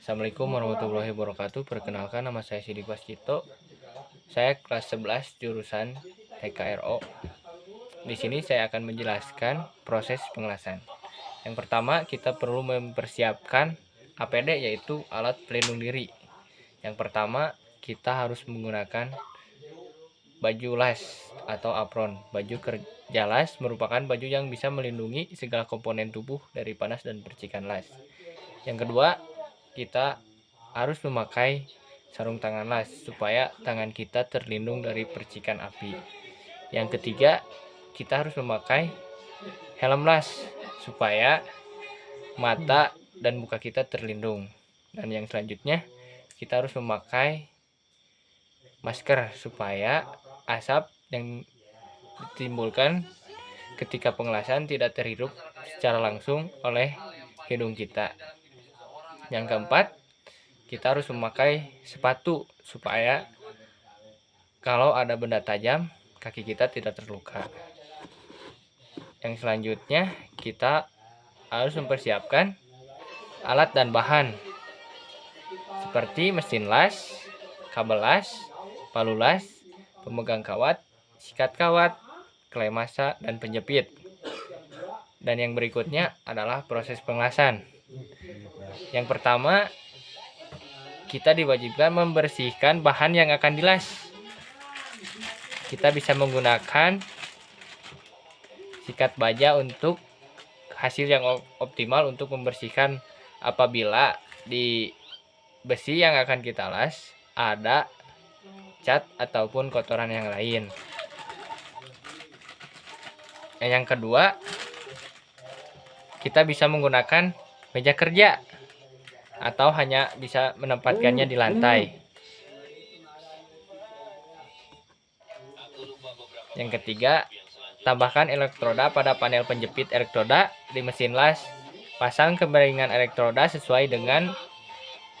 Assalamualaikum warahmatullahi wabarakatuh. Perkenalkan, nama saya Sidik Waskito. Saya kelas 11 jurusan TKRO. Di sini saya akan menjelaskan proses pengelasan. Yang pertama, kita perlu mempersiapkan APD, yaitu alat pelindung diri. Yang pertama, kita harus menggunakan baju las atau apron. Baju kerja las merupakan baju yang bisa melindungi segala komponen tubuh dari panas dan percikan las. Yang kedua, kita harus memakai sarung tangan las supaya tangan kita terlindung dari percikan api. Yang ketiga, kita harus memakai helm las supaya mata dan muka kita terlindung. Dan yang selanjutnya, kita harus memakai masker supaya asap yang ditimbulkan ketika pengelasan tidak terhirup secara langsung oleh hidung kita. Yang keempat, kita harus memakai sepatu supaya kalau ada benda tajam, kaki kita tidak terluka. Yang selanjutnya, kita harus mempersiapkan alat dan bahan seperti mesin las, kabel las, palu las, pemegang kawat, sikat kawat, klem massa, dan penjepit. Dan yang berikutnya adalah proses pengelasan. Yang pertama, kita diwajibkan membersihkan bahan yang akan dilas. Kita bisa menggunakan sikat baja untuk hasil yang optimal untuk membersihkan apabila di besi yang akan kita las ada cat ataupun kotoran yang lain. Yang kedua, kita bisa menggunakan meja kerja atau hanya bisa menempatkannya di lantai. Yang ketiga, tambahkan elektroda pada panel penjepit elektroda di mesin las. Pasang kemiringan elektroda sesuai dengan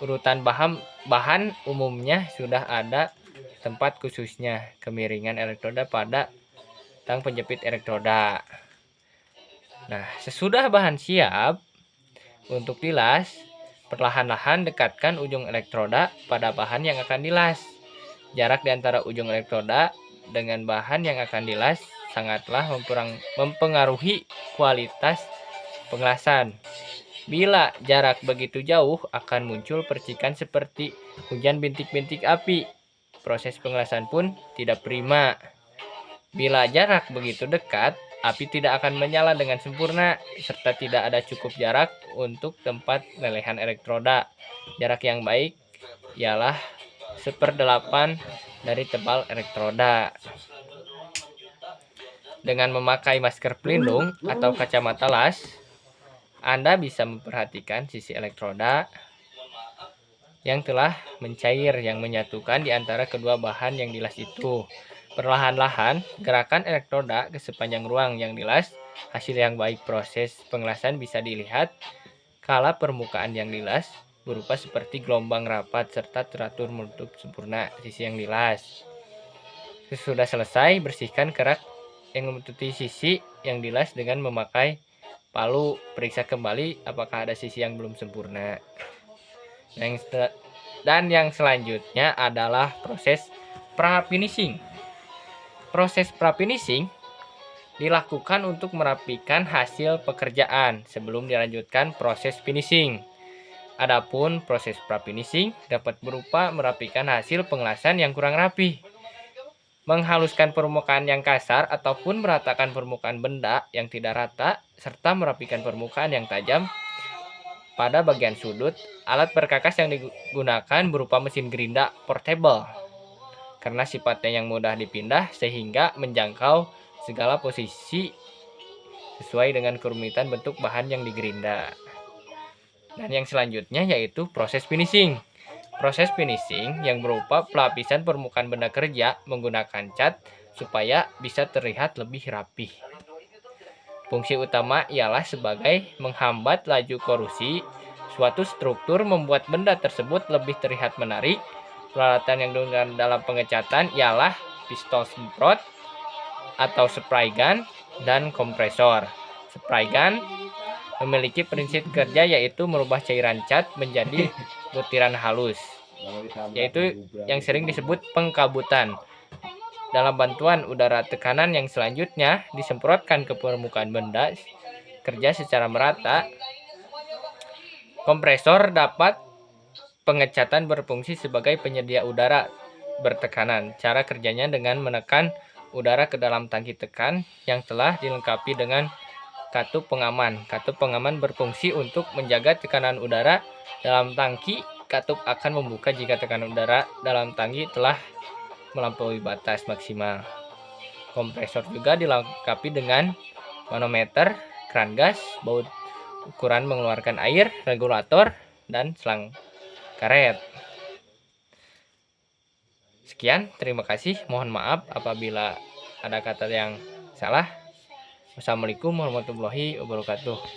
urutan bahan umumnya sudah ada tempat khususnya kemiringan elektroda pada tang penjepit elektroda. Nah, sesudah bahan siap untuk dilas, perlahan-lahan dekatkan ujung elektroda pada bahan yang akan dilas. Jarak di antara ujung elektroda dengan bahan yang akan dilas sangatlah mempengaruhi kualitas pengelasan. Bila jarak begitu jauh, akan muncul percikan seperti hujan bintik-bintik api. Proses pengelasan pun tidak prima. Bila jarak begitu dekat, api tidak akan menyala dengan sempurna, serta tidak ada cukup jarak untuk tempat lelehan elektroda. Jarak yang baik ialah 1/8 dari tebal elektroda. Dengan memakai masker pelindung atau kacamata las, Anda bisa memperhatikan sisi elektroda yang telah mencair yang menyatukan di antara kedua bahan yang dilas itu. Perlahan-lahan, gerakan elektroda ke sepanjang ruang yang dilas. Hasil yang baik proses pengelasan bisa dilihat kala permukaan yang dilas berupa seperti gelombang rapat serta teratur menutup sempurna sisi yang dilas. Sesudah selesai, bersihkan kerak yang menutupi sisi yang dilas dengan memakai palu. Periksa kembali apakah ada sisi yang belum sempurna. Dan yang selanjutnya adalah proses pra-finishing. Proses pra-finishing dilakukan untuk merapikan hasil pekerjaan sebelum dilanjutkan proses finishing. Adapun proses pra-finishing dapat berupa merapikan hasil pengelasan yang kurang rapi, menghaluskan permukaan yang kasar ataupun meratakan permukaan benda yang tidak rata, serta merapikan permukaan yang tajam pada bagian sudut. Alat perkakas yang digunakan berupa mesin gerinda portable karena sifatnya yang mudah dipindah sehingga menjangkau segala posisi sesuai dengan kerumitan bentuk bahan yang digerinda. Dan yang selanjutnya yaitu proses finishing. Proses finishing yang berupa pelapisan permukaan benda kerja menggunakan cat supaya bisa terlihat lebih rapi. Fungsi utama ialah sebagai menghambat laju korosi suatu struktur, membuat benda tersebut lebih terlihat menarik. Peralatan yang digunakan dalam pengecatan ialah pistol semprot atau spray gun dan kompresor. Spray gun memiliki prinsip kerja yaitu merubah cairan cat menjadi butiran halus, yaitu yang sering disebut pengkabutan. Dalam bantuan udara tekanan yang selanjutnya disemprotkan ke permukaan benda kerja secara merata. Kompresor dapat pengecatan berfungsi sebagai penyedia udara bertekanan. Cara kerjanya dengan menekan udara ke dalam tangki tekan yang telah dilengkapi dengan katup pengaman. Katup pengaman berfungsi untuk menjaga tekanan udara dalam tangki. Katup akan membuka jika tekanan udara dalam tangki telah melampaui batas maksimal. Kompresor juga dilengkapi dengan manometer, keran gas, baut ukuran mengeluarkan air, regulator, dan selang karet. Sekian, terima kasih. Mohon maaf apabila ada kata yang salah. Wassalamualaikum warahmatullahi wabarakatuh.